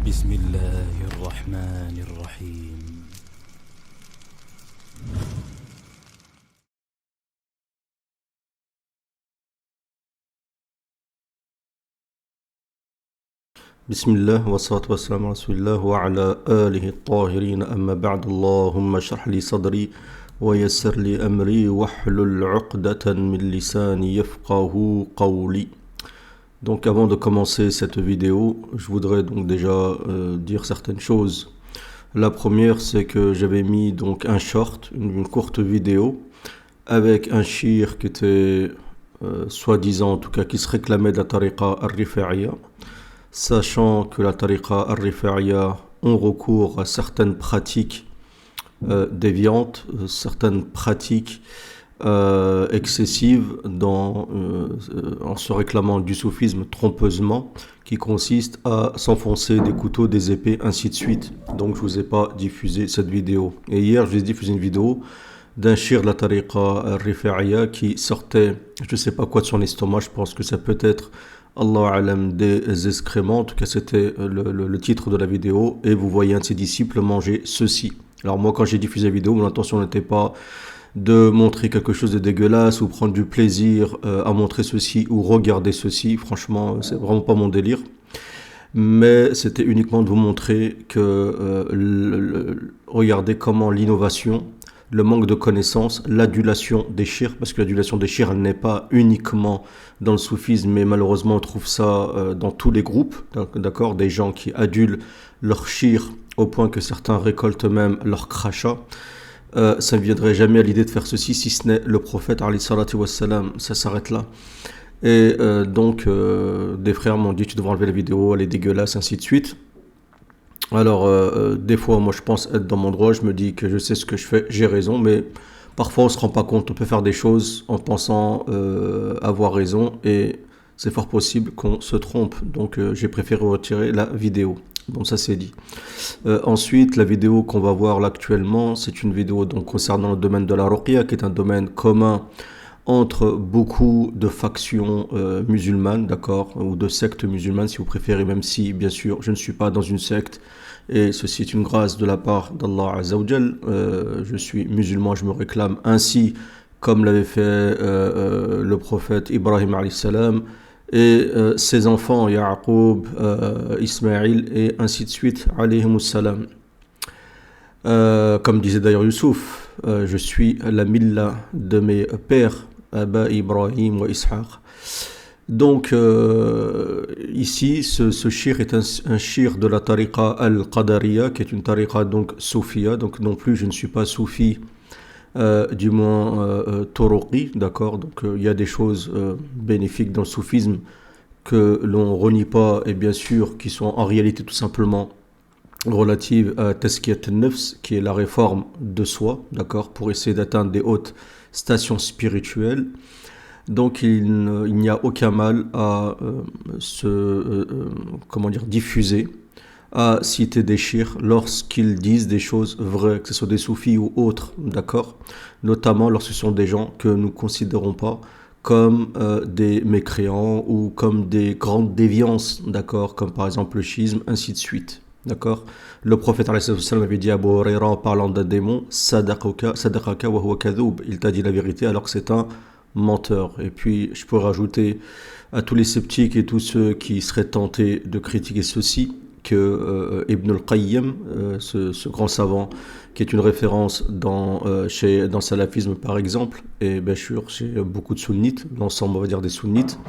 بسم الله الرحمن الرحيم. بسم الله والصلاة والسلام على رسول الله وعلى آله الطاهرين أما بعد اللهم اشرح لي صدري ويسر لي أمري واحلل عقدة من لساني يفقه قولي. Donc avant de commencer cette vidéo, je voudrais donc déjà dire certaines choses. La première, c'est que j'avais mis donc un short, une courte vidéo avec un shir qui était soi-disant en tout cas qui se réclamait de la tariqa al-Rifa'iyya, sachant que la tariqa al-Rifa'iyya ont recours à certaines pratiques déviantes, certaines pratiques excessives en se réclamant du soufisme trompeusement, qui consiste à s'enfoncer des couteaux, des épées, ainsi de suite. Donc je vous ai pas diffusé cette vidéo. Et hier, je vous ai diffusé une vidéo d'un shir de la tariqa al-Rifa'iyya qui sortait, je sais pas quoi de son estomac, je pense que ça peut être Allah alam des excréments, en tout cas c'était le titre de la vidéo, et vous voyez un de ses disciples manger ceci. Alors moi quand j'ai diffusé la vidéo, mon intention n'était pas de montrer quelque chose de dégueulasse ou prendre du plaisir à montrer ceci ou regarder ceci, franchement c'est vraiment pas mon délire, mais c'était uniquement de vous montrer que regardez comment l'innovation, le manque de connaissances, l'adulation des chirs, parce que l'adulation des chirs, elle n'est pas uniquement dans le soufisme, mais malheureusement on trouve ça dans tous les groupes, d'accord, des gens qui adulent leurs chirs au point que certains récoltent même leur crachat. Ça ne viendrait jamais à l'idée de faire ceci si ce n'est le prophète alayhi salatu wassalam, ça s'arrête là. Et donc des frères m'ont dit tu devrais enlever la vidéo, elle est dégueulasse, ainsi de suite. Alors des fois moi je pense être dans mon droit, je me dis que je sais ce que je fais, j'ai raison, mais parfois on se rend pas compte, on peut faire des choses en pensant avoir raison et c'est fort possible qu'on se trompe, donc j'ai préféré retirer la vidéo. Bon, ça c'est dit. Ensuite, la vidéo qu'on va voir là actuellement, c'est une vidéo donc concernant le domaine de la ruqya, qui est un domaine commun entre beaucoup de factions musulmanes, d'accord, ou de sectes musulmanes si vous préférez, même si bien sûr je ne suis pas dans une secte, et ceci est une grâce de la part d'Allah Azza wa Jal. Je suis musulman, je me réclame ainsi comme l'avait fait le prophète Ibrahim alayhi salam, et ses enfants, Ya'qub, Ismaïl, et ainsi de suite, alayhimus salam. Comme disait d'ailleurs Youssouf, je suis la milla de mes pères, Abba Ibrahim wa Ishaq. Donc, ici, ce shir est un shir de la tariqa al-Qadariya, qui est une tariqa donc soufia, donc non plus je ne suis pas soufi, du moins Turuqi, d'accord, donc il y a des choses bénéfiques dans le soufisme que l'on renie pas et bien sûr qui sont en réalité tout simplement relatives à Tazkiyat al-Nafs, qui est la réforme de soi, d'accord, pour essayer d'atteindre des hautes stations spirituelles. Donc il n'y a aucun mal à comment dire, diffuser, à citer des chirs lorsqu'ils disent des choses vraies, que ce soit des soufis ou autres, d'accord, notamment lorsque ce sont des gens que nous ne considérons pas comme des mécréants ou comme des grandes déviances, d'accord, comme par exemple le schisme, ainsi de suite, d'accord. Le prophète avait dit à Abu Huraira en parlant d'un démon, sadaqaka wa huwa kadhoub, il t'a dit la vérité alors que c'est un menteur. Et puis je peux rajouter à tous les sceptiques et tous ceux qui seraient tentés de critiquer ceci que Ibn al-Qayyim, ce grand savant qui est une référence dans le salafisme par exemple, et bien sûr chez beaucoup de sunnites, l'ensemble on va dire des sunnites,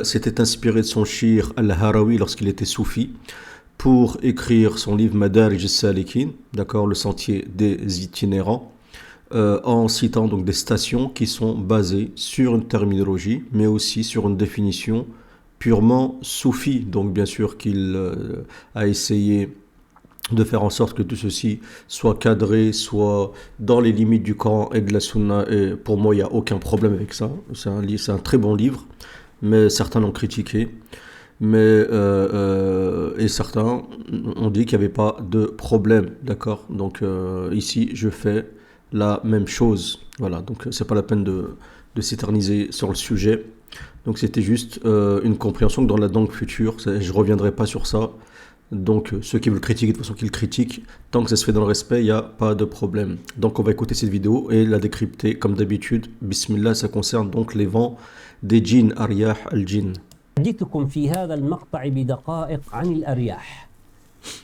s'était inspiré de son shir al-Harawi lorsqu'il était soufi pour écrire son livre Madarij al-Salikin, d'accord, le sentier des itinérants, en citant donc des stations qui sont basées sur une terminologie mais aussi sur une définition purement soufi. Donc bien sûr qu'il a essayé de faire en sorte que tout ceci soit cadré, soit dans les limites du Coran et de la Sunna, et pour moi il n'y a aucun problème avec ça, c'est un très bon livre, mais certains l'ont critiqué, mais et certains ont dit qu'il n'y avait pas de problème, d'accord, donc ici je fais la même chose, voilà, donc c'est pas la peine de s'éterniser sur le sujet. Donc c'était juste une compréhension que dans la langue future, je ne reviendrai pas sur ça, Donc ceux qui veulent critiquer de toute façon qu'ils critiquent, tant que ça se fait dans le respect, il n'y a pas de problème. Donc on va écouter cette vidéo et la décrypter comme d'habitude. Bismillah, ça concerne donc les vents des djinns, Ariyah al-Jinn. أحدثكم في هذا المقطع بدقائق عن الأرياح.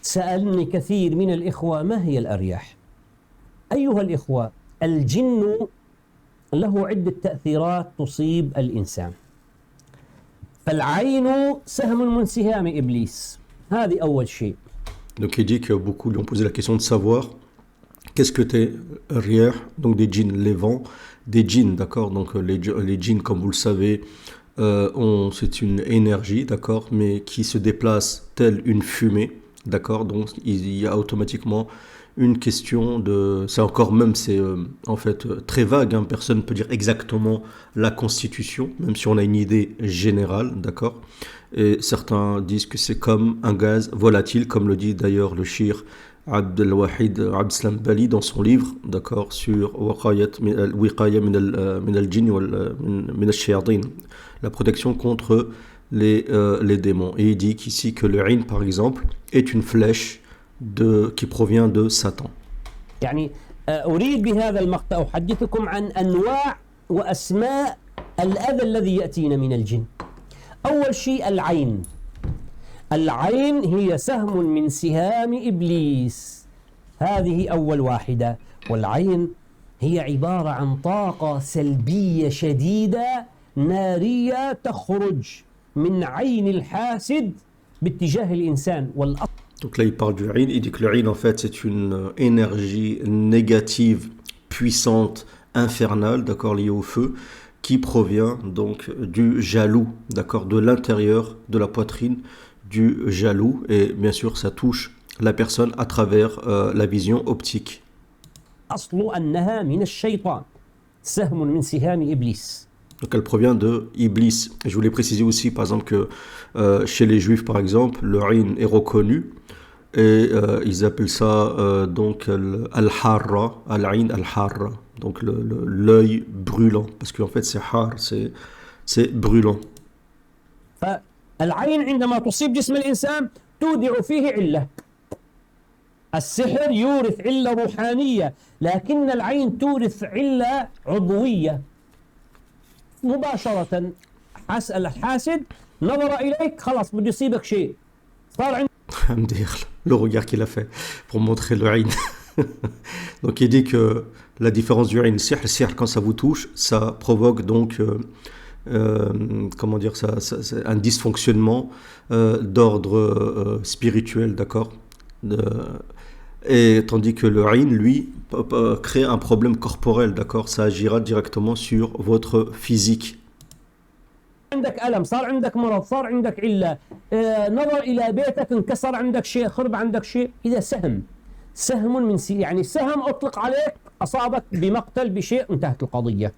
سألني كثير من الإخوة ما هي الأرياح؟ أيها الإخوة، الجن له عدة تأثيرات تصيب الإنسان. فالعين سهم من سهام إبليس، هذه أول شيء. Donc il dit que beaucoup lui ont posé la question de savoir qu'est-ce que t'es Riyah, donc des djinns, les vents, des djinns, d'accord. Donc les djinns, comme vous le savez, c'est une énergie, d'accord, mais qui se déplace telle une fumée, d'accord. Donc il y a automatiquement une question de, c'est encore même, c'est en fait très vague, hein, personne ne peut dire exactement la constitution, même si on a une idée générale, d'accord. Et certains disent que c'est comme un gaz volatile, comme le dit d'ailleurs le shir Abdelwahid Abdeslam Bali dans son livre, d'accord, sur Wiqaya min al-Jinn min al-Shayatin, la protection contre les démons. Et il dit qu'ici que le Ain, par exemple, est une flèche qui provient de Satan. يعني أريد بهذا المقطع أحدثكم عن أنواع وأسماء الأذى الذي يأتينا من الجن. أول شيء العين. العين هي سهم من سهام إبليس، هذه أول واحدة. والعين هي عبارة عن طاقة سلبية شديدة نارية تخرج من عين الحاسد باتجاه الإنسان. Donc là, il parle du Ain. Il dit que le Ain, en fait, c'est une énergie négative, puissante, infernale, d'accord, liée au feu, qui provient donc du jaloux, d'accord, de l'intérieur de la poitrine du jaloux. Et bien sûr, ça touche la personne à travers la vision optique. أصل أنها من الشيطان، سهم من سهام إبليس. Donc elle provient de Iblis. Et je voulais préciser aussi, par exemple, que chez les Juifs, par exemple, le Ain est reconnu. Et ils appellent ça donc al-harra, al-ain al-harra, donc l'œil brûlant, parce qu'en fait c'est har, c'est brûlant. فالعين عندما تصيب جسم الإنسان تودع فيه علة. السحر يورث علة روحانية، لكن العين تورث علة عضوية. مباشرة الحاسد نظر إليك خلاص بده يصيبك شيء، صار عندك le regard qu'il a fait pour montrer le Ain. Donc il dit que la différence du Ain, le sihr, quand ça vous touche, ça provoque donc comment dire ça, un dysfonctionnement d'ordre spirituel, d'accord. Et tandis que le Ain, lui, peut créer un problème corporel, d'accord. Ça agira directement sur votre physique. عندك ألم، صار عندك مرض، صار عندك علة، نظر إلى بيتك انكسر عندك شيء، خرب عندك شيء، إذا سهم من يعني سهم أطلق عليك أصابك بمقتل بشيء، انتهت القضية.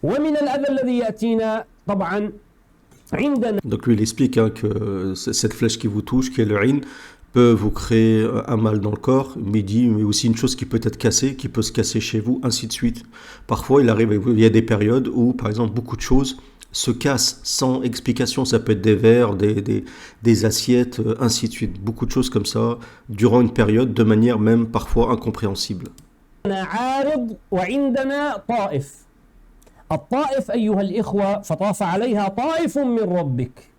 ومن الأذى الذي يأتينا طبعا عندنا. Donc lui il explique hein, que cette flèche qui vous touche, qui est le Ain, peut vous créer un mal dans le corps, mais aussi une chose qui peut être cassée, qui peut se casser chez vous, ainsi de suite. Parfois il y a des périodes où par exemple beaucoup de choses se cassent sans explication, ça peut être des verres, des assiettes, ainsi de suite. Beaucoup de choses comme ça, durant une période, de manière même parfois incompréhensible. عارض وعندنا طائف. الطائف أيها الإخوة فطاف عليها طائف من ربك.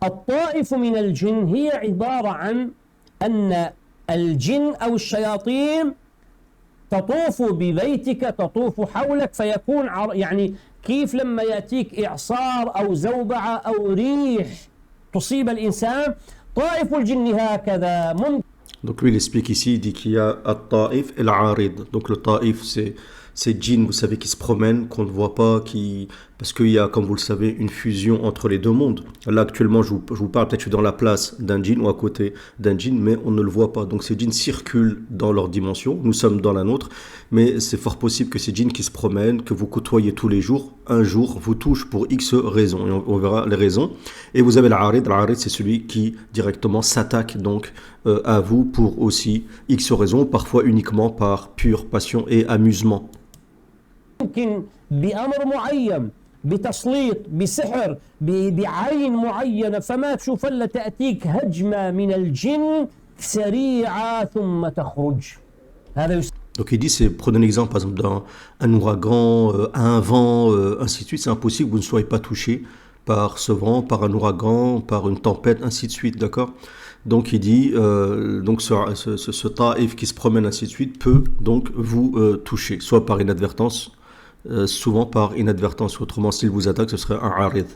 الطائف من الجن هي عبارة عن أن الجن أو الشياطين تطوف ببيتك، تطوف حولك، فيكون يعني كيف لما يأتيك إعصار أو زوبعة أو ريح تصيب الإنسان، طائف الجن هكذا. Donc lui il explique ici, il dit qu'il y a At-Ta'if et l'Arid. Donc le Ta'if c'est djinn, vous savez, qui se promène, qu'on ne voit pas, parce qu'il y a, comme vous le savez, une fusion entre les deux mondes. Là actuellement je vous parle, peut-être que je suis dans la place d'un djinn ou à côté d'un djinn, mais on ne le voit pas. Donc ces djinns circulent dans leur dimension, nous sommes dans la nôtre, mais c'est fort possible que ces djinns qui se promènent, que vous côtoyez tous les jours, un jour vous touchent pour X raisons, et on verra les raisons. Et vous avez l'Arid, l'Arid c'est celui qui directement s'attaque donc à vous pour aussi X raisons, parfois uniquement par pure passion et amusement. ممكن بأمر معين بتسليط بسحر بعين معينة، فما تشوف إلا تأتيك هجمة من الجن سريعة ثم تخرج. هذا Donc il dit, c'est, prenez un exemple par exemple d'un ouragan, un vent, ainsi de suite, c'est impossible que vous ne soyez pas touché par ce vent, par un ouragan, par une tempête, ainsi de suite, d'accord? Donc il dit, donc ce taïf qui se promène ainsi de suite peut donc vous toucher, soit par inadvertance, souvent par inadvertance, autrement s'il vous attaque ce serait un arid.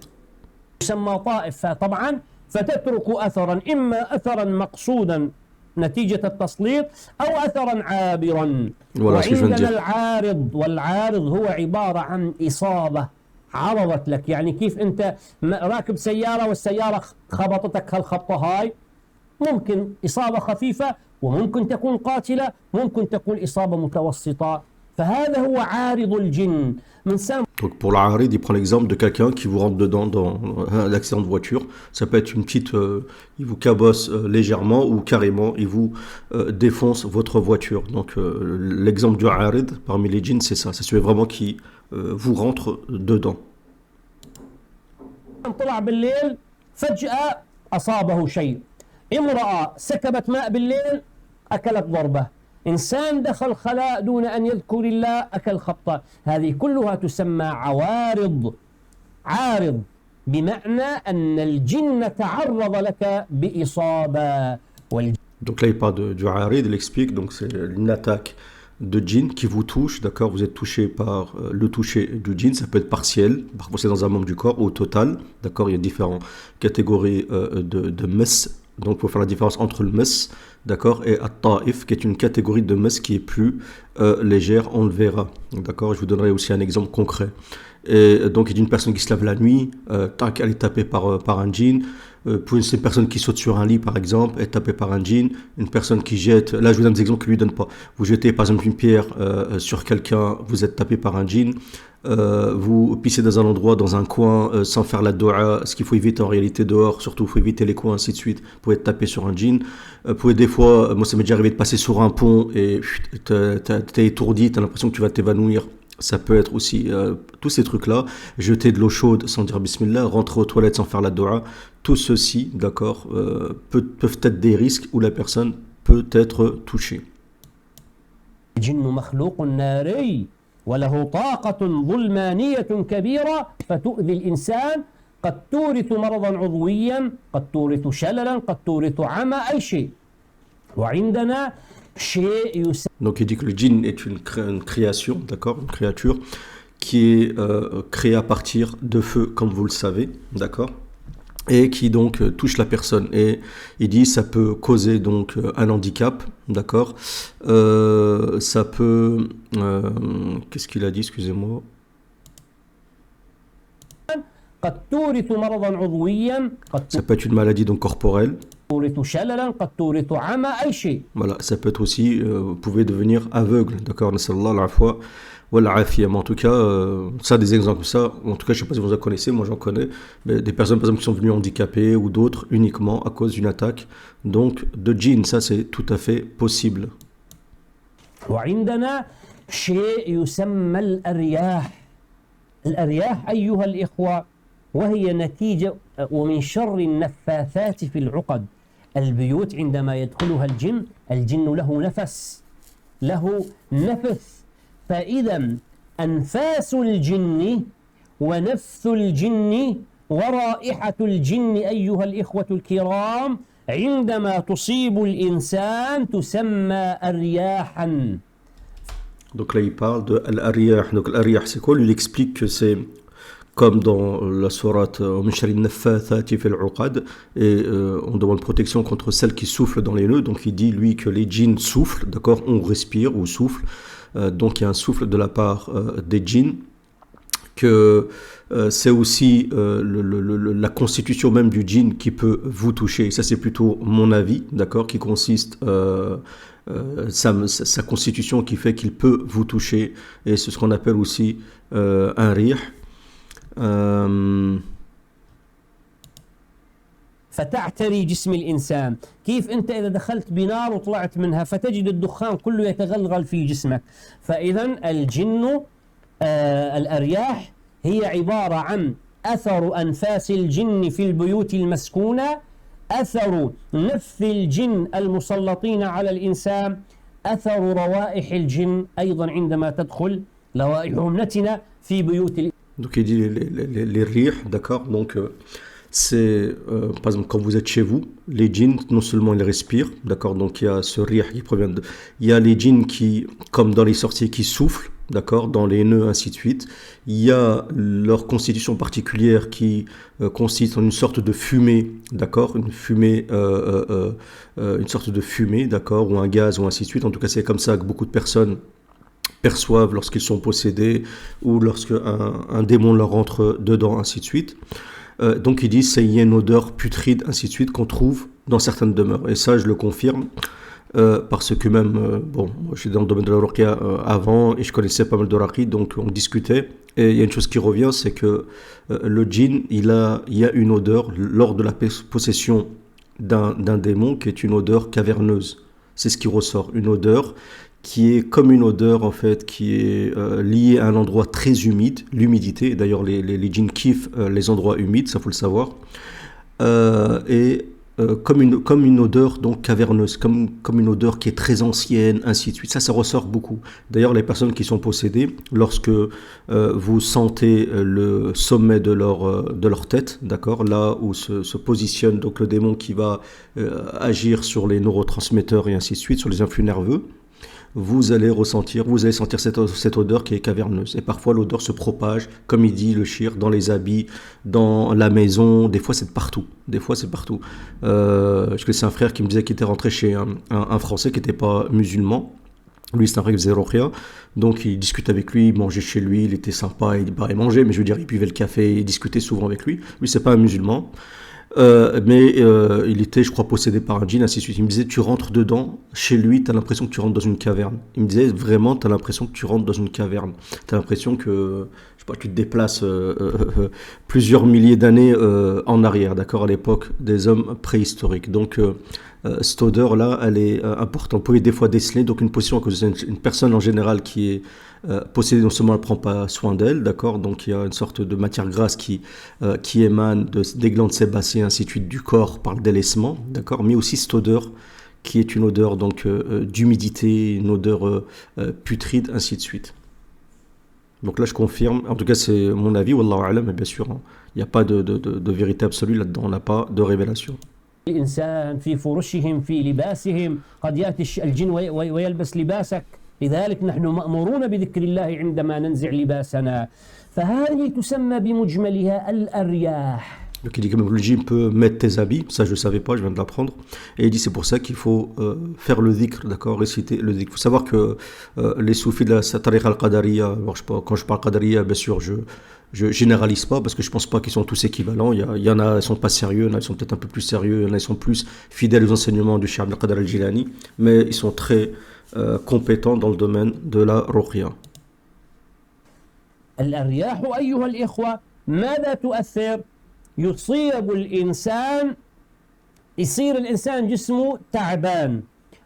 يسمى طائف طبعا، فتترك أثرا، إما أثرا مقصودا نتيجة التسليط أو أثرا عابرا. وعندنا العارض، والعارض هو عبارة عن إصابة عرضت لك، يعني كيف أنت راكب سيارة والسيارة خبطتك هالخبطة هاي، ممكن إصابة خفيفة وممكن تكون قاتلة، ممكن تكون إصابة متوسطة، فهذا هو عارض الجن. Donc pour l'Arid, il prend l'exemple de quelqu'un qui vous rentre dedans dans un accident de voiture. Ça peut être une petite, il vous cabosse légèrement ou carrément, il vous défonce votre voiture. Donc l'exemple du Arid parmi les djinns, c'est ça. C'est celui vraiment qui vous rentre dedans. طلع بالليل فجأة أصابه شيء، امرأة سكبت ماء بالليل أكلت ضربة، إنسان دخل خلاء دون أن يذكر الله أكل خبطة. هذه كلها تسمى عوارض. عارض بمعنى أن الجن تعرض لك بإصابة. Donc là il parle du Arid, il explique, donc c'est une attaque de djinn qui vous touche, d'accord? Vous êtes touché par le toucher du djinn, ça peut être partiel, parfois c'est dans un membre du corps, ou total, d'accord? Il y a différentes catégories de mess, donc il faut faire la différence entre le mess, d'accord, et at-ta'if, qui est une catégorie de mess qui est plus légère, on le verra, d'accord? Je vous donnerai aussi un exemple concret. Et donc il y a une personne qui se lave la nuit, tac, elle est tapée par un djinn. Pour une personne qui saute sur un lit par exemple, est tapée par un djinn. Une personne qui jette, là je vous donne des exemples que lui donne pas. Vous jetez par exemple une pierre sur quelqu'un, vous êtes tapé par un djinn. Vous pissez dans un endroit, dans un coin, sans faire la doua, ce qu'il faut éviter en réalité dehors, surtout il faut éviter les coins, ainsi de suite, vous pouvez être tapé sur un djinn. Vous pouvez des fois, moi ça m'est déjà arrivé de passer sur un pont et t'es étourdi, t'as l'impression que tu vas t'évanouir. Ça peut être aussi tous ces trucs-là, jeter de l'eau chaude sans dire bismillah, rentrer aux toilettes sans faire la doua, tout ceci, d'accord, peuvent être des risques où la personne peut être touchée. الجن مخلوق ناري وله طاقة ظلمانية كبيرة فتؤذي الإنسان، قد تورث مرضا عضويا، قد تورث شللا، قد تورث عمى، أي شيء. وعندنا شيء Donc il dit que le djinn est une création, d'accord, une créature qui est créée à partir de feu, comme vous le savez, d'accord, et qui donc touche la personne. Et il dit ça peut causer donc un handicap, d'accord, ça peut, qu'est-ce qu'il a dit, excusez-moi. Ça peut être une maladie donc corporelle. Voilà, ça peut être aussi, vous pouvez devenir aveugle, d'accord, mais en tout cas, ça des exemples comme ça, en tout cas je ne sais pas si vous en connaissez, moi j'en connais, mais des personnes par exemple qui sont venues handicapées ou d'autres uniquement à cause d'une attaque donc de djinn, ça c'est tout à fait possible. وعندنا شيء يسمى الأرياح. الأرياح أيها الإخوة وهي نتيجة ومن شر النفاثات في العقد. البيوت عندما يدخلها الجن، الجن له نفس، له نفث، فإذا أنفاس الجن ونفث الجن ورائحة الجن أيها الإخوة الكرام عندما تصيب الإنسان تسمى أرياحا. Donc là il parle de al-ariyah. Donc al-ariyah c'est quoi? Lui il explique que c'est comme dans la sourate et on demande protection contre celles qui soufflent dans les nœuds. Donc il dit lui que les djinns soufflent, d'accord, on respire ou souffle, donc il y a un souffle de la part des djinns, que c'est aussi la constitution même du djinn qui peut vous toucher. Ça c'est plutôt mon avis, d'accord, qui consiste sa constitution qui fait qu'il peut vous toucher, et c'est ce qu'on appelle aussi un rih. فتعتري جسم الإنسان. كيف أنت إذا دخلت بنار وطلعت منها فتجد الدخان كله يتغلغل في جسمك، فإذا الجن الأرياح هي عبارة عن أثر أنفاس الجن في البيوت المسكونة، أثر نفث الجن المسلطين على الإنسان، أثر روائح الجن أيضا عندما تدخل روائحهم نتنة في بيوت Donc il dit les rires, d'accord. Donc c'est par exemple quand vous êtes chez vous, les djinns non seulement ils respirent, d'accord. Donc il y a ce rire qui provient de, il y a les djinns qui, comme dans les sorciers, qui soufflent, d'accord, dans les nœuds ainsi de suite. Il y a leur constitution particulière qui consiste en une sorte de fumée, d'accord, une fumée, une sorte de fumée, d'accord, ou un gaz ou ainsi de suite. En tout cas c'est comme ça que beaucoup de personnes perçoivent lorsqu'ils sont possédés ou lorsque un démon leur entre dedans, ainsi de suite. Donc ils disent qu'il y a une odeur putride, ainsi de suite, qu'on trouve dans certaines demeures. Et ça, je le confirme, parce que même, bon, moi, je suis dans le domaine de la ruqya avant, et je connaissais pas mal de raqi, donc on discutait. Et il y a une chose qui revient, c'est que le djinn, il y a une odeur lors de la possession d'un démon qui est une odeur caverneuse. C'est ce qui ressort, une odeur qui est comme une odeur en fait, qui est liée à un endroit très humide, l'humidité. D'ailleurs, les djinns kiffent les endroits humides, ça faut le savoir. Comme une odeur donc caverneuse, comme une odeur qui est très ancienne, ainsi de suite. Ça ressort beaucoup. D'ailleurs, les personnes qui sont possédées, lorsque vous sentez le sommet de leur tête, d'accord, là où se positionne donc le démon qui va agir sur les neurotransmetteurs et ainsi de suite, sur les influx nerveux, vous allez sentir cette odeur qui est caverneuse. Et parfois, l'odeur se propage, comme il dit le shir, dans les habits, dans la maison. Des fois, c'est partout. Je connaissais un frère qui me disait qu'il était rentré chez un Français qui n'était pas musulman. Lui, c'est un frère qui faisait ruqya. Donc, il discutait avec lui, il mangeait chez lui, il était sympa, il mangeait, mais je veux dire, il buvait le café, il discutait souvent avec lui. Lui, c'est pas un musulman. Mais il était, je crois, possédé par un djinn, ainsi de suite. Il me disait, tu rentres dedans, chez lui, tu as l'impression que tu rentres dans une caverne. Il me disait, vraiment, tu as l'impression que tu rentres dans une caverne. Tu as l'impression que, je sais pas, tu te déplaces plusieurs milliers d'années en arrière, d'accord, à l'époque des hommes préhistoriques. Donc, cette odeur-là, elle est importante. Vous pouvez des fois déceler donc une position, que c'est une personne en général qui est possédée, non seulement elle ne prend pas soin d'elle, d'accord, donc il y a une sorte de matière grasse qui émane des glandes sébacées, ainsi de suite, du corps par le délaissement, d'accord, mais aussi cette odeur qui est une odeur donc d'humidité, une odeur putride, ainsi de suite. Donc là, je confirme, en tout cas, c'est mon avis, wallahu a'lam, mais bien sûr, hein, il n'y a pas de vérité absolue là-dedans, on n'a pas de révélation. الإنسان في فرشهم في لباسهم قد يأتي الجن ويلبس لباسك لذلك نحن مأمورون بذكر الله عندما ننزع لباسنا فهذه تسمى بمجملها الأرياح. Donc il dit que le djinn peut mettre tes habits, ça je ne savais pas, je viens de l'apprendre. Et il dit c'est pour ça qu'il faut faire le dhikr, d'accord, réciter le dhikr. Il faut savoir que les soufis de la tariqa al-Qadariya, alors quand je parle Qadariya, bien sûr je généralise pas parce que je pense pas qu'ils sont tous équivalents. Il y en a, ils sont pas sérieux, il y en a, ils sont peut-être un peu plus sérieux, il y en a, ils sont plus fidèles aux enseignements du Cheikh Abdel Qadir al-Jilani, mais ils sont très compétents dans le domaine de la ruqya. الأرياح أيها الإخوة ماذا تؤثر؟ يصيب الإنسان يصير الإنسان جسمه تعبان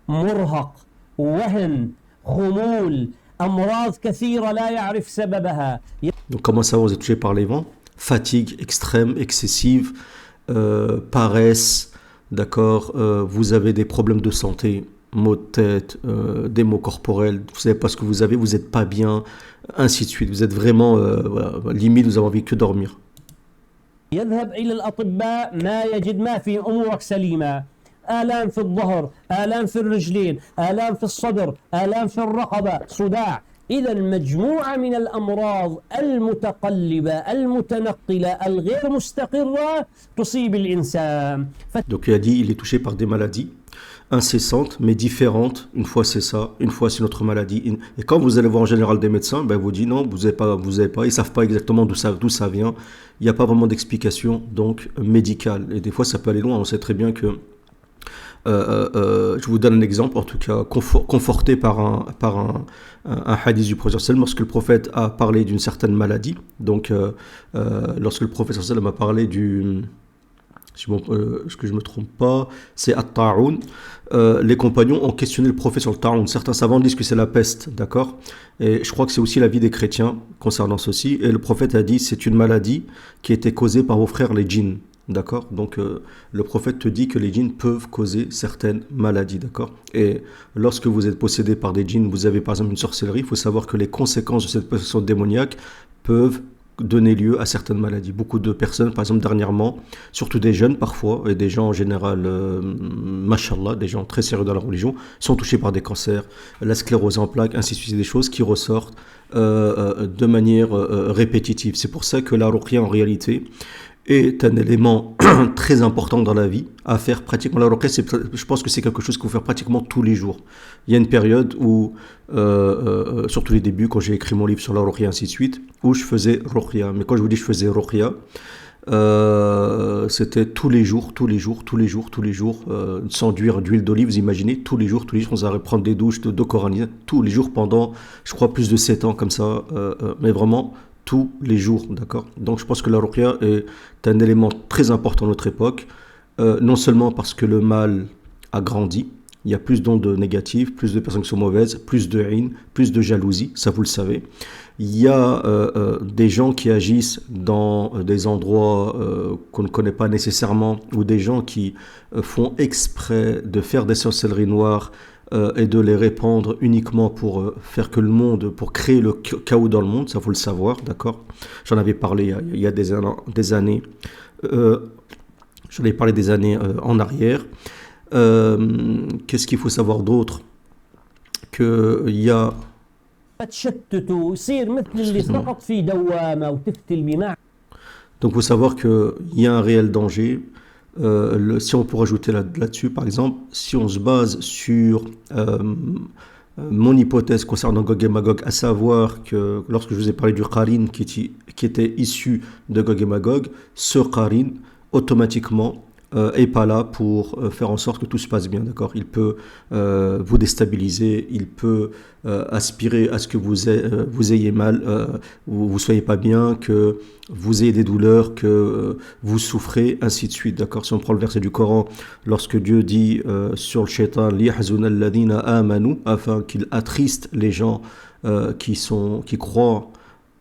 مرهق وهن خمول أمراض كثيرة لا يعرف سببها. Donc comment ça vous êtes touché par les vents? Fatigue extrême, excessive, paresse, d'accord, vous avez des problèmes de santé, maux de tête, des maux corporels, vous ne savez pas ce que vous avez, vous n'êtes pas bien, ainsi de suite. Vous êtes vraiment, limite, vous avez envie que dormir. يذهب إلى الأطباء ما يجد ما في أمورك سليمة آلام في الظهر آلام في الرجلين آلام في الصدر آلام في الرقبة صداع إذا مجموعة من الأمراض المتقلبة المتنقلة الغير مستقرة تصيب الإنسان. Donc il a dit il est touché par des maladies incessantes mais différentes. Une fois c'est ça, une fois c'est une autre maladie. Et quand vous allez voir en général des médecins, ben vous dit non, vous avez pas, ils savent pas exactement d'où ça vient. Il n'y a pas vraiment d'explication donc médicale. Et des fois ça peut aller loin. On sait très bien que je vous donne un exemple, en tout cas conforté par un hadith du prophète sallam, lorsque le prophète a parlé d'une certaine maladie. Donc lorsque le prophète sallam a parlé du, je que je me trompe pas, c'est At-Ta'un. Les compagnons ont questionné le prophète sur le Ta'un. Certains savants disent que c'est la peste, d'accord? Et je crois que c'est aussi l'avis des chrétiens concernant ceci. Et le prophète a dit, c'est une maladie qui a été causée par vos frères les djinns, d'accord? Donc le prophète te dit que les djinns peuvent causer certaines maladies, d'accord? Et lorsque vous êtes possédé par des djinns, vous avez par exemple une sorcellerie, il faut savoir que les conséquences de cette possession démoniaque peuvent donner lieu à certaines maladies. Beaucoup de personnes, par exemple dernièrement, surtout des jeunes parfois, et des gens en général, mashallah, des gens très sérieux dans la religion, sont touchés par des cancers, la sclérose en plaques, ainsi de suite, des choses qui ressortent de manière répétitive. C'est pour ça que la ruqya en réalité est un élément très important dans la vie à faire pratiquement. La ruqya, je pense que c'est quelque chose qu'il faut faire pratiquement tous les jours. Il y a une période où, surtout les débuts, quand j'ai écrit mon livre sur la ruqya, ainsi de suite, où je faisais ruqya. Mais quand je vous dis je faisais ruqya, c'était tous les jours, s'enduire d'huile d'olive, vous imaginez, tous les jours, on allait prendre des douches d'eau coranienne, tous les jours pendant, je crois, plus de 7 ans comme ça, mais vraiment tous les jours, d'accord? Donc je pense que la ruqya est un élément très important à notre époque, non seulement parce que le mal a grandi, il y a plus d'ondes négatives, plus de personnes qui sont mauvaises, plus de haine, plus de jalousie, ça vous le savez. Il y a des gens qui agissent dans des endroits qu'on ne connaît pas nécessairement, ou des gens qui font exprès de faire des sorcelleries noires et de les répandre uniquement pour faire que le monde, pour créer le chaos dans le monde, ça faut le savoir, d'accord? J'en avais parlé il y a des années, j'en avais parlé des années en arrière. Qu'est-ce qu'il faut savoir d'autre? Qu'il y a... تشتتوا يصير مثل اللي سقط في دوامة وتفتل بمعنى. Donc, il faut savoir qu'il y a un réel danger. Si on peut rajouter là-dessus, par exemple, si on se base sur mon hypothèse concernant Gog et Magog, à savoir que lorsque je vous ai parlé du Qarin qui était issu de Gog et Magog, ce Qarin, automatiquement, est pas là pour faire en sorte que tout se passe bien, d'accord? Il peut vous déstabiliser, il peut aspirer à ce que vous ayez mal, vous soyez pas bien, que vous ayez des douleurs, que vous souffrez, ainsi de suite, d'accord? Si on prend le verset du Coran, lorsque Dieu dit sur le shaitan, liyahzuna alladhina amanu, afin qu'il attriste les gens qui croient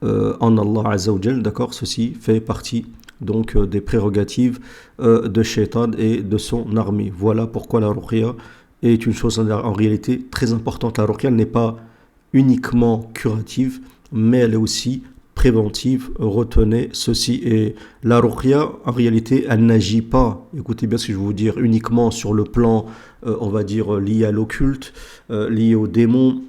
en Allah Azza wa Jal, d'accord? Ceci fait partie donc des prérogatives de Shaitan et de son armée. Voilà pourquoi la ruqya est une chose en réalité très importante. La ruqya n'est pas uniquement curative, mais elle est aussi préventive. Retenez ceci. Et la ruqya, en réalité, elle n'agit pas, écoutez bien ce que je vais vous dire, uniquement sur le plan, on va dire, lié à l'occulte, lié aux démons,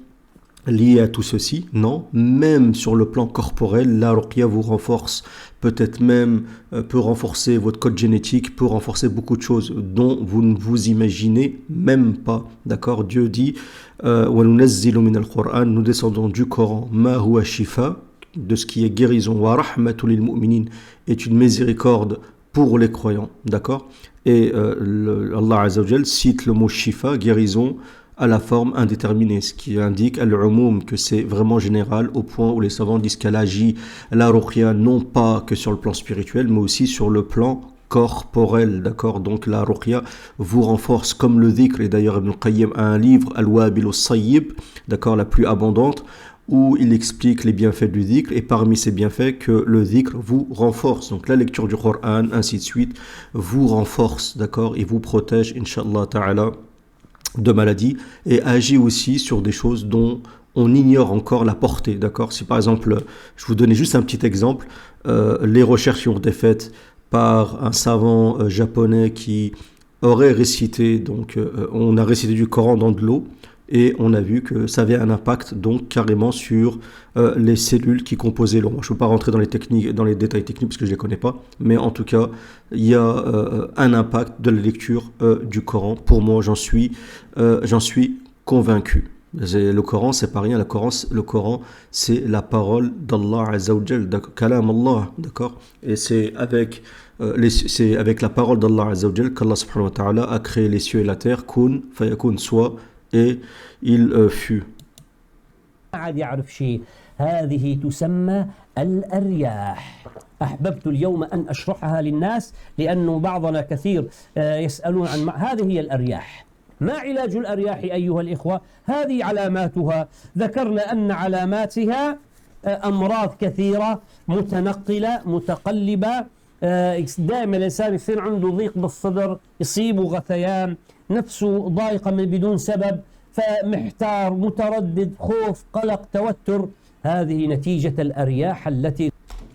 lié à tout ceci, non, même sur le plan corporel, la ruqya vous renforce, peut-être même peut renforcer votre code génétique, peut renforcer beaucoup de choses dont vous ne vous imaginez même pas, d'accord? Dieu dit وَنُنَزِّلُ مِنَ الْقُرْآنِ, nous descendons du Coran, مَا هُوَ شِفَا, de ce qui est guérison, وَرَحْمَةُ لِلْمُؤْمِنِينَ, est une miséricorde pour les croyants, d'accord? Et Allah Azza wa Jal cite le mot shifa, guérison, à la forme indéterminée, ce qui indique al-umum, que c'est vraiment général, au point où les savants disent qu'elle agit, la ruqya, non pas que sur le plan spirituel, mais aussi sur le plan corporel, d'accord? Donc la ruqya vous renforce comme le dhikr, et d'ailleurs Ibn Qayyim a un livre, Al-Wabil al-Sayyib, d'accord, la plus abondante, où il explique les bienfaits du dhikr, et parmi ces bienfaits que le dhikr vous renforce. Donc la lecture du Coran, ainsi de suite, vous renforce, d'accord, et vous protège, Inch'Allah Ta'ala, de maladies, et agit aussi sur des choses dont on ignore encore la portée, d'accord? Si par exemple, je vous donnais juste un petit exemple, les recherches qui ont été faites par un savant japonais qui aurait récité, donc on a récité du Coran dans de l'eau, et on a vu que ça avait un impact donc carrément sur les cellules qui composaient l'eau. Je ne peux pas rentrer dans les détails techniques parce que je ne les connais pas, mais en tout cas, il y a un impact de la lecture du Coran. Pour moi, j'en suis convaincu. Le Coran, c'est pas rien. Le Coran, c'est la parole d'Allah Azza wa Jal, kalam Allah, d'accord? Et c'est avec la parole d'Allah Azza wa Jal qu'Allah subhanahu wa ta'ala a créé les cieux et la terre, kun fayakun, soit, et il fut. عاد يعرف شيء. هذه تسمى الأرياح. أحببت اليوم أن أشرحها للناس لأنه بعضنا كثير يسألون عن هذه هي الأرياح. ما علاج الأرياح أيها الإخوة؟ هذه علاماتها، ذكرنا أن علاماتها أمراض كثيرة متنقلة متقلبة، دائما الإنسان يصير عنده ضيق بالصدر، يصيبه غثيان، نفسه ضايقة من بدون سبب، فمحتار متردد، خوف قلق توتر. هذه نتيجة الأرياح التي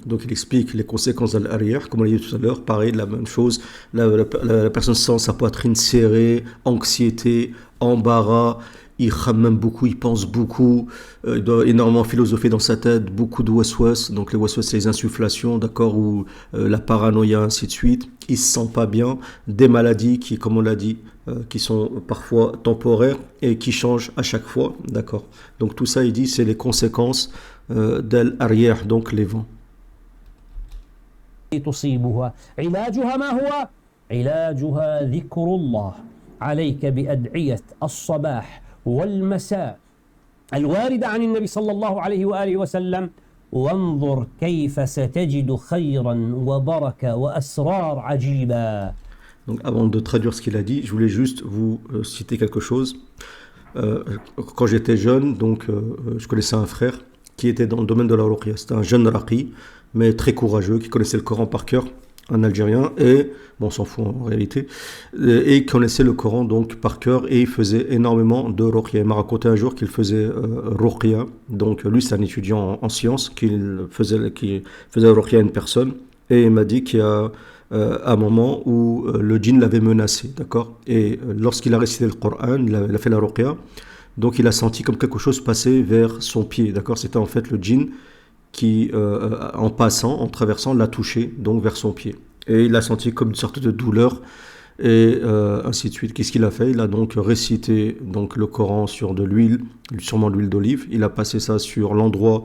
Donc il explique les conséquences de l'arrière, comme on l'a dit tout à l'heure, pareil, la même chose, la personne sent sa poitrine serrée, anxiété, embarras, il khammam beaucoup, il pense beaucoup, il doit énormément philosopher dans sa tête, beaucoup de waswas, donc les waswas c'est les insufflations, d'accord, ou la paranoïa, ainsi de suite, il se sent pas bien, des maladies qui, comme on l'a dit, qui sont parfois temporaires et qui changent à chaque fois, d'accord. Donc tout ça, il dit, c'est les conséquences d'arrière, donc les vents. تصيبها. علاجها ما هو؟ علاجها ذكر الله. عليك بأدعية الصباح والمساء الواردة عن النبي صلى الله عليه وآله وسلم، وانظر كيف ستجد خيرا وبركة وأسرار عجيبة. Donc avant de traduire ce qu'il a dit, je voulais juste vous citer quelque chose. Quand j'étais jeune, donc je connaissais un frère qui était dans le domaine de la ruqya. C'était un jeune raqi, mais très courageux, qui connaissait le Coran par cœur, un Algérien, et, bon on s'en fout en réalité, et connaissait le Coran donc par cœur, et il faisait énormément de ruqya. Il m'a raconté un jour qu'il faisait ruqya, donc lui c'est un étudiant en sciences, qui faisait ruqya à une personne, et il m'a dit qu'il y a un moment où le djinn l'avait menacé, d'accord, et lorsqu'il a récité le Coran, il a fait la ruqya, donc il a senti comme quelque chose passer vers son pied, d'accord, c'était en fait le djinn qui, en passant, en traversant, l'a touché, donc vers son pied. Et il a senti comme une sorte de douleur, et ainsi de suite. Qu'est-ce qu'il a fait? Il a donc récité donc, le Coran sur de l'huile, sûrement de l'huile d'olive. Il a passé ça sur l'endroit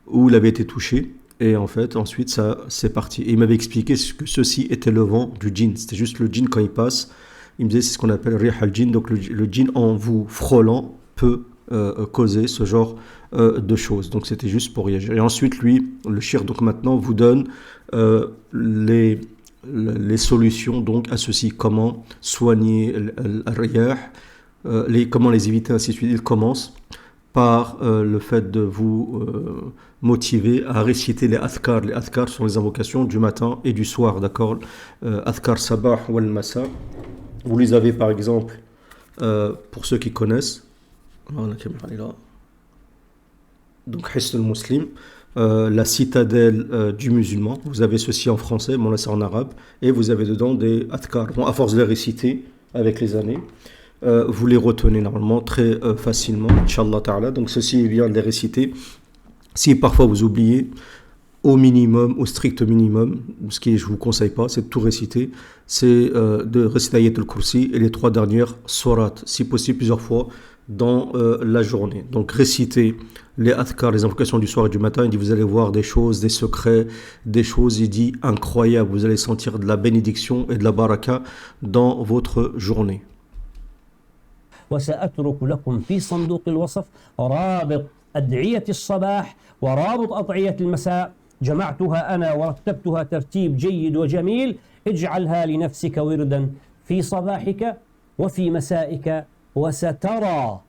où il avait été touché. Et en fait, ensuite, ça c'est parti. Et il m'avait expliqué que ceci était le vent du djinn. C'était juste le djinn quand il passe. Il me disait c'est ce qu'on appelle rih al-djinn. Donc le djinn, en vous frôlant, peut causer ce genre de choses. Donc c'était juste pour réagir. Et ensuite, lui, le shir, donc maintenant, vous donne les solutions donc à ceci. Comment soigner al-riyah, comment les éviter, ainsi de suite. Il commence par le fait de vous motiver à réciter les adhkar. Les adhkar sont les invocations du matin et du soir, d'accord. Adhkar sabah wal masa. Vous les avez par exemple, pour ceux qui connaissent, la caméra est là. Donc Hisn al-Muslim, la citadelle du musulman. Vous avez ceci en français, bon là c'est en arabe, et vous avez dedans des adhkar. Bon, à force de les réciter avec les années, vous les retenez normalement très facilement, Inch'Allah Ta'ala. Donc ceci est bien de les réciter. Si parfois vous oubliez, au minimum, au strict minimum, ce qui je ne vous conseille pas, c'est de tout réciter, c'est de réciter Ayat al-Kursi et les 3 dernières sourates, si possible plusieurs fois dans la journée. Donc récitez les adhkar, les invocations du soir et du matin. Il dit vous allez voir des choses, des secrets, des choses, il dit incroyables. Vous allez sentir de la bénédiction et de la baraka dans votre journée. وسأترك لكم في صندوق الوصف رابط أدعية الصباح ورابط أدعية المساء، جمعتها أنا ورتبتها ترتيب جيد وجميل. اجعلها لنفسك وردا في صباحك وفي مسائك، وسترى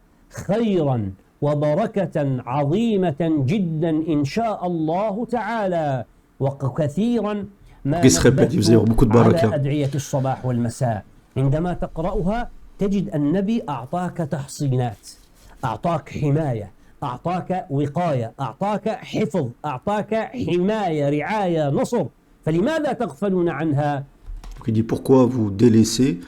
خيرا وبركة عظيمة جدا إن شاء الله تعالى. وكثيرا ما نبهت على أدعية الصباح والمساء، عندما تقرأها تجد النبي أعطاك تحصينات، أعطاك حماية، أعطاك وقاية، أعطاك حفظ، أعطاك حماية، رعاية، نصر. فلماذا تغفلون عنها؟ Il dit pourquoi vous délaissez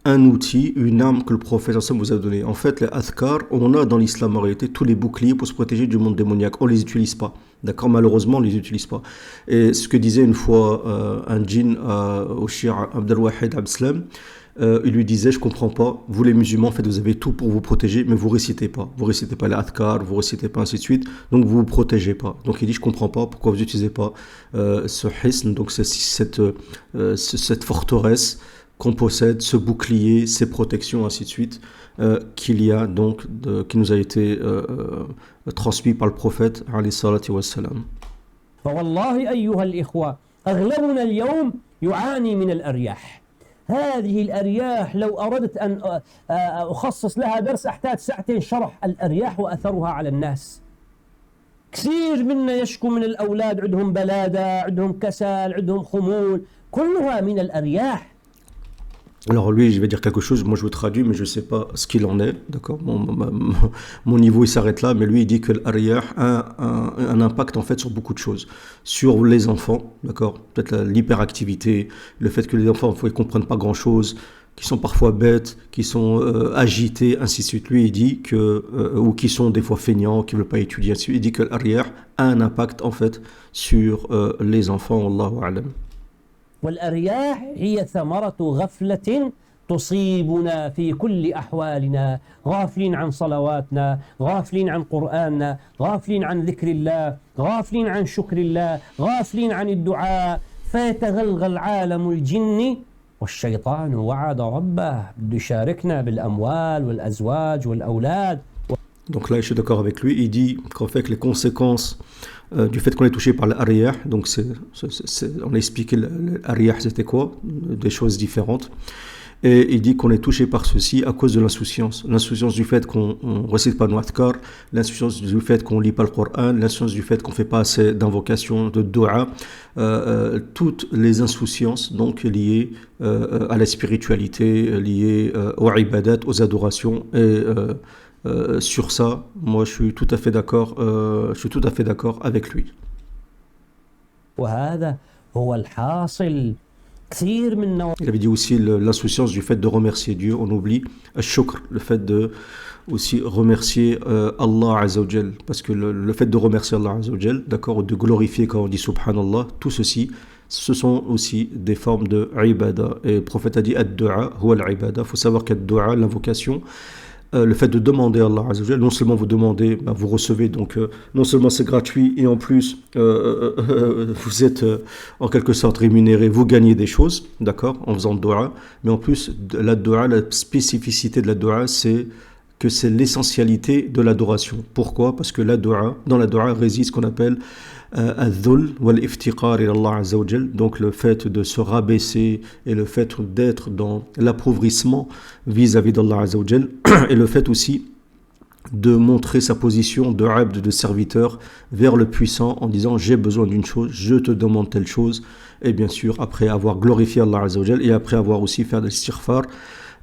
un outil, une arme que le prophète vous a donné. En fait, les adhkar, on a dans l'islam en réalité tous les boucliers pour se protéger du monde démoniaque. On ne les utilise pas. D'accord, malheureusement, on ne les utilise pas. Et ce que disait une fois un djinn au shir Abdelwahid Abdeslam, il lui disait, je comprends pas, vous les musulmans, en fait, vous avez tout pour vous protéger, mais vous récitez pas. Vous récitez pas les adhkar, vous récitez pas, ainsi de suite, donc vous vous protégez pas. Donc il dit, je comprends pas pourquoi vous utilisez pas ce hisn, donc cette forteresse, qu'on possède, ce bouclier, ces protections, ainsi de suite, qu'il y a donc, qui nous a été transmis par le prophète, alayhi salatu wassalam. فوالله أيها الإخوة أغلبنا اليوم يعاني من الأرياح. هذه الأرياح لو أردت أن أخصص لها درس أحتاج ساعتين شرح الأرياح وأثرها على الناس. كثير منا يشكو من الأولاد عندهم بلادة، عندهم كسل، عندهم خمول، كلها من الأرياح. Alors lui, je vais dire quelque chose, moi je vous traduis, mais je ne sais pas ce qu'il en est, d'accord, mon niveau il s'arrête là, mais lui il dit que l'arrière a un impact en fait sur beaucoup de choses, sur les enfants, d'accord, peut-être l'hyperactivité, le fait que les enfants ils ne comprennent pas grand chose, qui sont parfois bêtes, qui sont agités, ainsi de suite. Lui il dit que, ou qui sont des fois feignants, qui ne veulent pas étudier, ainsi de suite. Il dit que l'arrière a un impact en fait sur les enfants, Wallahu a'lam. والأرياح هي ثمرة غفلة تصيبنا في كل أحوالنا، غافلين عن صلواتنا، غافلين عن قرآننا، غافلين عن ذكر الله، غافلين عن شكر الله، غافلين عن الدعاء، فيتغلغل عالم الجن والشيطان وعد ربه بده يشاركنا بالأموال والأزواج والأولاد. Donc là, je suis d'accord avec lui. Il dit qu'en fait, les conséquences du fait qu'on est touché par l'arrière, donc on a expliqué l'arrière c'était quoi, des choses différentes. Et il dit qu'on est touché par ceci à cause de l'insouciance. L'insouciance du fait qu'on ne récite pas nos adhkar, l'insouciance du fait qu'on ne lit pas le Coran, l'insouciance du fait qu'on ne fait pas assez d'invocations, de dua, toutes les insouciances donc liées à la spiritualité, liées aux ibadat, aux adorations. Et sur ça, moi je suis tout à fait d'accord avec lui. وهذا هو الحاصل. Il avait dit aussi l'insouciance du fait de remercier Dieu. On oublie al-shukr, le fait de aussi remercier Allah Azza wa Jal. Parce que le fait de remercier Allah Azza wa Jal, d'accord, ou de glorifier quand on dit Subhanallah, tout ceci, ce sont aussi des formes de ibada. Et le prophète a dit ad-du'a huwa al-ibada. Il faut savoir qu'ad-du'a, l'invocation, le fait de demander à Allah Azza wa Jal, non seulement vous demandez, vous recevez, donc non seulement c'est gratuit, et en plus vous êtes en quelque sorte rémunéré, vous gagnez des choses, d'accord, en faisant le dua, mais en plus la dua, la spécificité de la dua, c'est que c'est l'essentialité de l'adoration. Pourquoi? Parce que dans la dua réside ce qu'on appelle al-dhul wal-iftiqar ila Allah Azza wa Jal, donc le fait de se rabaisser et le fait d'être dans l'appauvrissement vis-à-vis d'Allah Azza wa Jal, et le fait aussi de montrer sa position de abd, de serviteur vers le puissant en disant j'ai besoin d'une chose, je te demande telle chose, et bien sûr après avoir glorifié Allah Azza wa Jal et après avoir aussi fait de l'istighfar,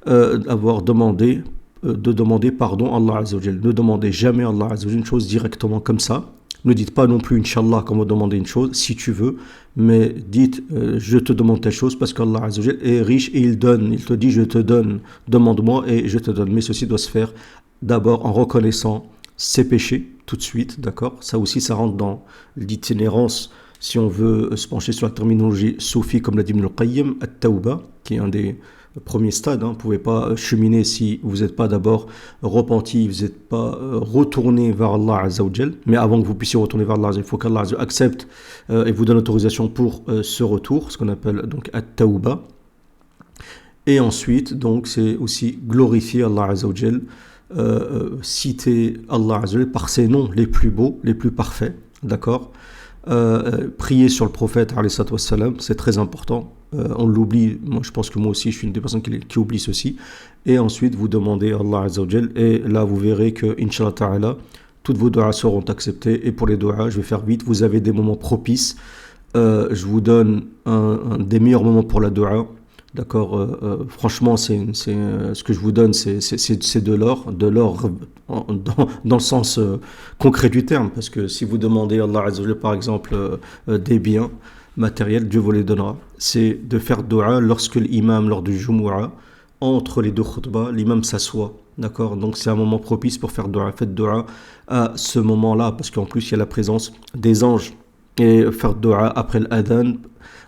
avoir demandé de demander pardon à Allah Azza wa Jal. Ne demandez jamais à Allah Azza wa Jal une chose directement comme ça. Ne dites pas non plus Inch'Allah quand vous demandez une chose, si tu veux, mais dites je te demande telle chose parce qu'Allah Azza wa Jal est riche et il donne. Il te dit je te donne, demande-moi et je te donne. Mais ceci doit se faire d'abord en reconnaissant ses péchés tout de suite, d'accord? Ça aussi, ça rentre dans l'itinérance, si on veut se pencher sur la terminologie soufie, comme l'a dit Ibn al-Qayyim, at-Tawba, qui est un des premiers stades. Vous ne pouvez pas cheminer si vous n'êtes pas d'abord repenti, vous n'êtes pas retourné vers Allah Azza wa Jal. Mais avant que vous puissiez retourner vers Allah, il faut qu'Allah Azza wa Jal accepte et vous donne autorisation pour ce retour, ce qu'on appelle donc at-Tawba. Et ensuite, donc, c'est aussi glorifier Allah Azza wa Jal, citer Allah Azza wa Jal par ses noms les plus beaux, les plus parfaits, d'accord? Prier sur le prophète alayhi salatu wassalam, c'est très important. On l'oublie, moi je pense que moi aussi je suis une des personnes qui oublie ceci. Et ensuite vous demandez à Allah Azza wa Jal, et là vous verrez que Inch'Allah Ta'ala toutes vos du'as seront acceptées. Et pour les du'as, je vais faire vite, vous avez des moments propices. Je vous donne un des meilleurs moments pour la du'a. D'accord, franchement, ce que je vous donne, c'est de l'or dans le sens concret du terme, parce que si vous demandez à Allah Azza wa Jal, par exemple, des biens matériels, Dieu vous les donnera. C'est de faire dua lorsque l'imam, lors du Jumu'ah, entre les deux khutbahs, l'imam s'assoit. D'accord, donc c'est un moment propice pour faire dua. Faites dua à ce moment-là, parce qu'en plus, il y a la présence des anges. Et faire dua après l'adhan,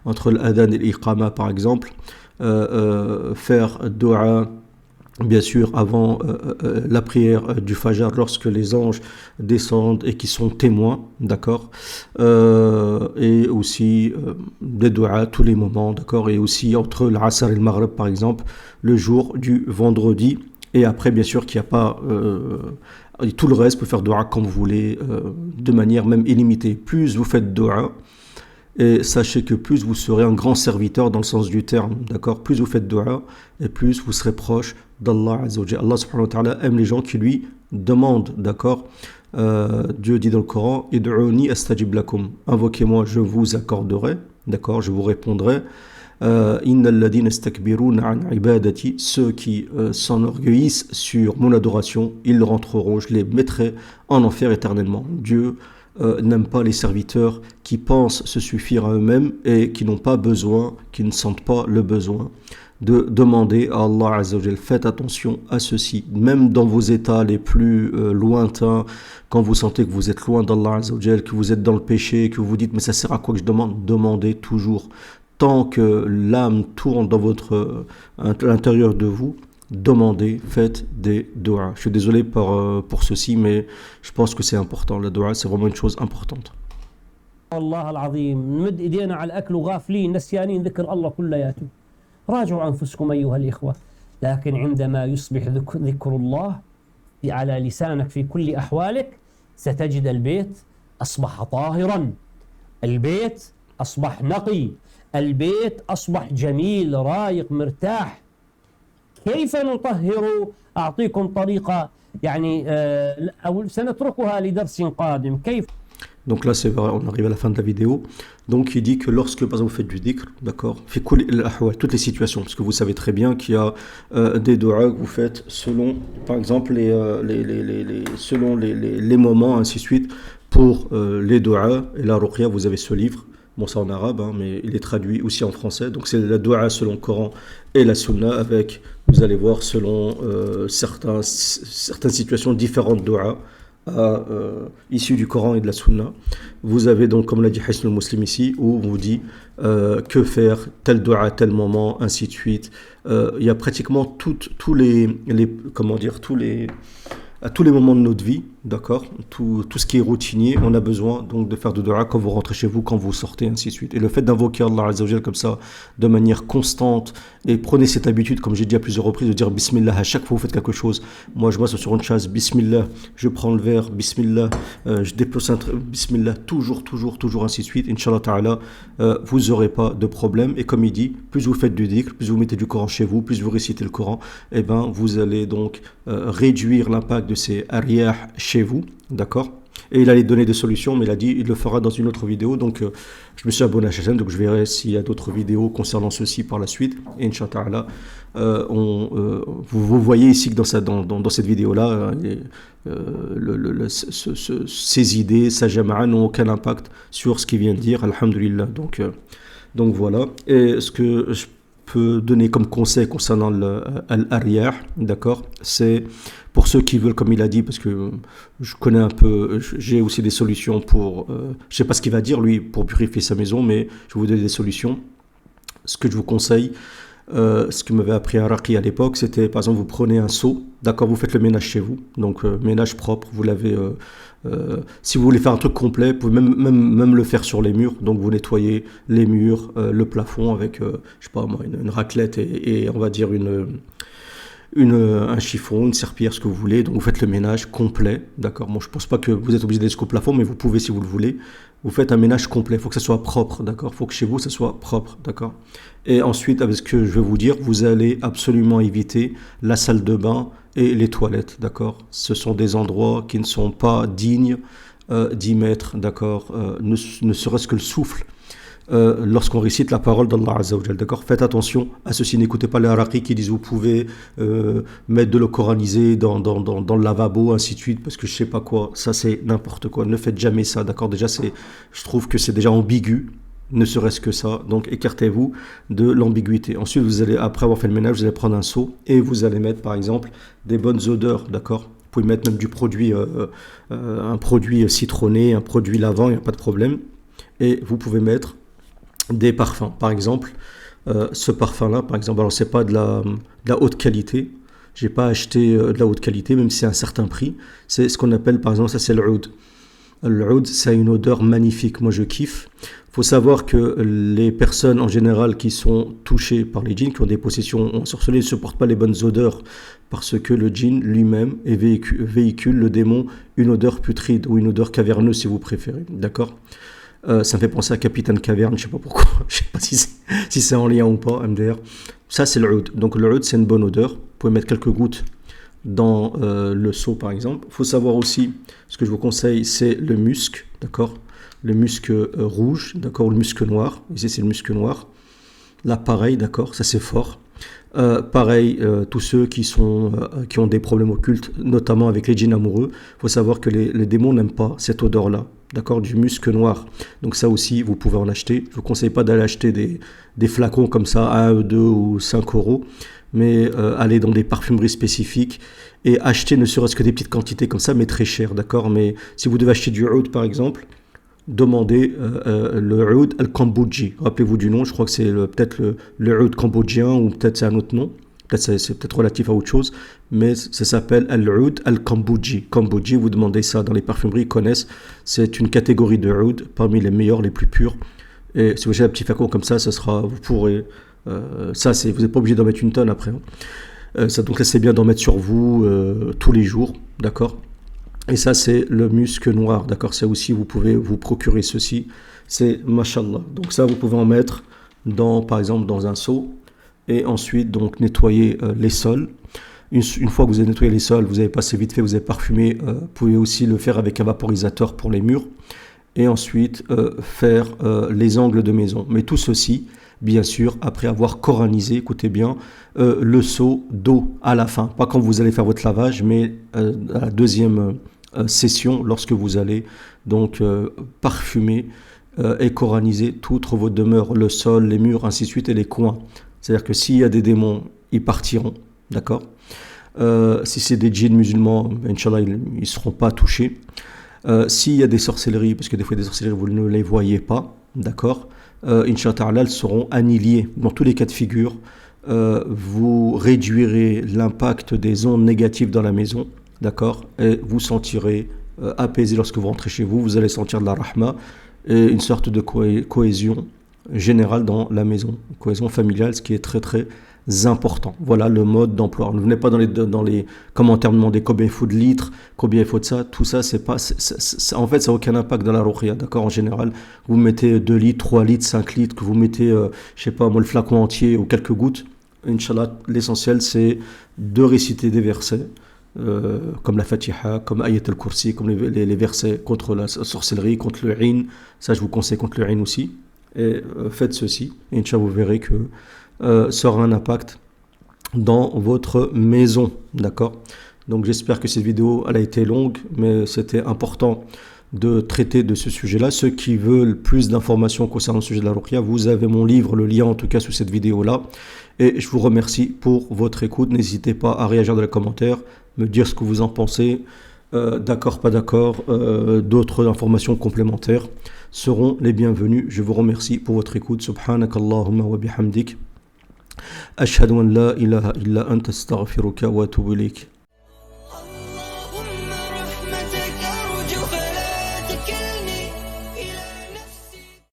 entre l'adhan et l'iqama, par exemple. Faire dua bien sûr, avant la prière du Fajr, lorsque les anges descendent et qui sont témoins, d'accord, et aussi des du'as tous les moments, d'accord, et aussi entre l'Asr et le Maghrib, par exemple, le jour du vendredi, et après, bien sûr, qu'il n'y a pas... tout le reste, vous pouvez faire du'a comme vous voulez, de manière même illimitée. Plus vous faites du'a, et sachez que plus vous serez un grand serviteur dans le sens du terme, d'accord? Plus vous faites dua et plus vous serez proche d'Allah Azza wa Jalla. Allah subhanahu wa ta'ala aime les gens qui lui demandent, d'accord? Dieu dit dans le Coran, Id'uni astajib lakum. Invoquez-moi, je vous accorderai, d'accord? Je vous répondrai. Innal ladina istakbiruna an ibadati, ceux qui s'enorgueillissent sur mon adoration, ils rentreront, je les mettrai en enfer éternellement. Dieu n'aime pas les serviteurs qui pensent se suffire à eux-mêmes et qui n'ont pas besoin, qui ne sentent pas le besoin de demander à Allah Azza wa Jal. Faites attention à ceci, même dans vos états les plus lointains, quand vous sentez que vous êtes loin d'Allah Azza wa Jal, que vous êtes dans le péché, que vous vous dites mais ça sert à quoi que je demande? Demandez toujours. Tant que l'âme tourne dans à l'intérieur de vous, demandez, faites des doigts. Je suis désolé pour ceci, mais je pense que c'est important. La doigt, c'est vraiment une chose importante. والله العظيم نمد ايدينا على الاكل وغافلين نسيانين ذكر الله كلياته. راجعوا انفسكم ايها الاخوه، لكن عندما يصبح ذكر الله على لسانك في كل احوالك ستجد البيت اصبح طاهرا، البيت اصبح نقي، البيت اصبح جميل رايق مرتاح. كيف نطهر؟ أعطيكم طريقة يعني أو سنتركها لدرس قادم. كيف؟ Donc là, c'est vrai, on arrive à la fin de la vidéo. Donc il dit que lorsque, par exemple, vous faites du dhikr, d'accord, toutes les situations, parce que vous savez très bien qu'il y a des du'as que vous faites selon, par exemple, selon les moments, ainsi de suite. Pour les du'as et la ruqya, vous avez ce livre. Bon, c'est en arabe, hein, mais il est traduit aussi en français. Donc, c'est la dua selon le Coran et la Sunna avec, vous allez voir, selon certaines situations différentes dua issues du Coran et de la Sunna. Vous avez donc, comme l'a dit Hisnul Muslim ici, où on vous dit que faire, tel dua à tel moment, ainsi de suite. Il y a pratiquement tous à tous les moments de notre vie, d'accord, tout ce qui est routinier, on a besoin donc de faire de dua quand vous rentrez chez vous, quand vous sortez, ainsi de suite. Et le fait d'invoquer Allah Azza wa Jal comme ça, de manière constante, et prenez cette habitude, comme j'ai dit à plusieurs reprises, de dire Bismillah à chaque fois que vous faites quelque chose. Moi, je m'assois sur une chaise, Bismillah, je prends le verre, Bismillah, je dépose un Bismillah, toujours, ainsi de suite. Inch'Allah Ta'ala, vous n'aurez pas de problème. Et comme il dit, plus vous faites du dhikr, plus vous mettez du Coran chez vous, plus vous récitez le Coran, et ben vous allez donc réduire l'impact de ces arrières chez vous, d'accord? Et il allait donner des solutions, mais il a dit il le fera dans une autre vidéo. Donc je me suis abonné à la chaîne, donc je verrai s'il y a d'autres vidéos concernant ceci par la suite. Et Inch'Allah, vous voyez ici que dans cette vidéo-là, ces idées, sa jama'a n'ont aucun impact sur ce qu'il vient de dire, alhamdulillah. Donc voilà. Et ce que je peux donner comme conseil concernant l'arrière, d'accord, c'est pour ceux qui veulent, comme il a dit, parce que je connais un peu, j'ai aussi des solutions pour, je sais pas ce qu'il va dire lui pour purifier sa maison, mais je vais vous donner des solutions. Ce que je vous conseille, ce que m'avait appris Araki à l'époque, c'était par exemple vous prenez un seau, d'accord, vous faites le ménage chez vous, donc ménage propre, vous l'avez, si vous voulez faire un truc complet, vous pouvez même le faire sur les murs, donc vous nettoyez les murs, le plafond avec, je sais pas moi, une raclette et on va dire un chiffon, une serpillière, ce que vous voulez. Donc vous faites le ménage complet, d'accord. Bon, je pense pas que vous êtes obligé d'aller jusqu'au plafond, mais vous pouvez si vous le voulez. Vous faites un ménage complet, il faut que ça soit propre, d'accord. Il faut que chez vous ça soit propre, d'accord. Et ensuite, avec ce que je vais vous dire, vous allez absolument éviter la salle de bain et les toilettes, d'accord. Ce sont des endroits qui ne sont pas dignes d'y mettre, d'accord. Ne serait-ce que le souffle. Lorsqu'on récite la parole d'Allah Azza wa Jal, d'accord, faites attention à ceci, n'écoutez pas les haraki qui disent vous pouvez mettre de l'eau coranisée dans le lavabo, ainsi de suite, parce que je sais pas quoi, ça c'est n'importe quoi, ne faites jamais ça, d'accord, déjà je trouve que c'est déjà ambigu, ne serait-ce que ça, donc écartez-vous de l'ambiguïté. Ensuite vous allez, après avoir fait le ménage, vous allez prendre un seau et vous allez mettre par exemple des bonnes odeurs, d'accord. Vous pouvez mettre même du produit, un produit citronné, un produit lavant, il n'y a pas de problème, et vous pouvez mettre des parfums, par exemple, ce parfum-là, par exemple, alors c'est pas de la haute qualité, j'ai pas acheté de la haute qualité, même si c'est un certain prix. C'est ce qu'on appelle, par exemple, ça c'est le oud. Le oud, ça a une odeur magnifique. Moi, je kiffe. Il faut savoir que les personnes en général qui sont touchées par les djinns, qui ont des possessions ensorcelées, ne supportent pas les bonnes odeurs parce que le djinn lui-même véhicule le démon une odeur putride ou une odeur caverneuse si vous préférez. D'accord? Ça me fait penser à Capitaine Caverne, je sais pas pourquoi, je sais pas si c'est en lien ou pas, MDR. Ça c'est le oud. Donc le oud c'est une bonne odeur. Vous pouvez mettre quelques gouttes dans le seau par exemple. Il faut savoir aussi, ce que je vous conseille, c'est le musc, d'accord? Le musc rouge, d'accord, ou le musc noir. Ici c'est le musc noir. Là pareil, d'accord, ça c'est fort. Pareil, tous ceux qui ont des problèmes occultes, notamment avec les djinns amoureux, il faut savoir que les démons n'aiment pas cette odeur-là, d'accord, du musc noir. Donc ça aussi, vous pouvez en acheter. Je ne vous conseille pas d'aller acheter des flacons comme ça à 1, 2 ou 5 euros, mais aller dans des parfumeries spécifiques et acheter ne serait-ce que des petites quantités comme ça, mais très chères, d'accord. Mais si vous devez acheter du oud par exemple, demandez le oud al-Kambodji. Rappelez-vous du nom, je crois que c'est peut-être le oud cambodgien ou peut-être c'est un autre nom. Peut-être c'est peut-être relatif à autre chose, mais ça s'appelle al-oud al-Kambodji. Kambodji, vous demandez ça dans les parfumeries, ils connaissent. C'est une catégorie de oud parmi les meilleurs, les plus purs. Et si vous achetez un petit flacon comme ça, vous pourrez. Vous n'êtes pas obligé d'en mettre une tonne après. Donc là, c'est bien d'en mettre sur vous tous les jours, d'accord. Et ça, c'est le musc noir, d'accord. Ça aussi, vous pouvez vous procurer ceci. C'est mashallah. Donc ça, vous pouvez en mettre par exemple, dans un seau. Et ensuite, donc, nettoyer les sols. Une fois que vous avez nettoyé les sols, vous avez passé vite fait, vous avez parfumé. Vous pouvez aussi le faire avec un vaporisateur pour les murs. Et ensuite, faire les angles de maison. Mais tout ceci, bien sûr, après avoir coranisé, écoutez bien, le seau d'eau à la fin. Pas quand vous allez faire votre lavage, mais à la deuxième session, lorsque vous allez donc parfumer et coraniser toute votre demeure, le sol, les murs, ainsi de suite, et les coins. C'est-à-dire que s'il y a des démons, ils partiront, d'accord. Si c'est des djinns musulmans, Inch'Allah, ils ne seront pas touchés. S'il y a des sorcelleries, parce que des fois des sorcelleries, vous ne les voyez pas, d'accord, Inch'Allah, elles seront annihilées. Dans tous les cas de figure, vous réduirez l'impact des ondes négatives dans la maison, d'accord, et vous sentirez apaisé lorsque vous rentrez chez vous. Vous allez sentir de la rahma et une sorte de cohésion générale dans la maison, cohésion familiale, ce qui est très très important. Voilà le mode d'emploi. Ne venez pas dans les commentaires me demander combien il faut de litres, combien il faut de ça. Tout ça, en fait, ça n'a aucun impact dans la ruqya, d'accord. En général, vous mettez 2 litres, 3 litres, 5 litres, que vous mettez, je sais pas, moi, le flacon entier ou quelques gouttes. Inch'Allah, l'essentiel, c'est de réciter des versets, comme la Fatiha, comme Ayat al-Kursi, comme les versets contre la sorcellerie, contre le Ain. Ça, je vous conseille contre le Ain aussi. Et faites ceci. Et Inch'Allah, vous verrez que ça aura un impact dans votre maison, d'accord. Donc j'espère que cette vidéo elle a été longue, mais c'était important de traiter de ce sujet-là. Ceux qui veulent plus d'informations concernant le sujet de la ruqya, vous avez mon livre, le lien en tout cas sous cette vidéo-là. Et je vous remercie pour votre écoute. N'hésitez pas à réagir dans les commentaires, me dire ce que vous en pensez, d'accord, pas d'accord, d'autres informations complémentaires seront les bienvenues. Je vous remercie pour votre écoute. Subhanakallahumma wa bihamdik. أشهد أن لا إله إلا أنت أستغفرك وأتوب إليك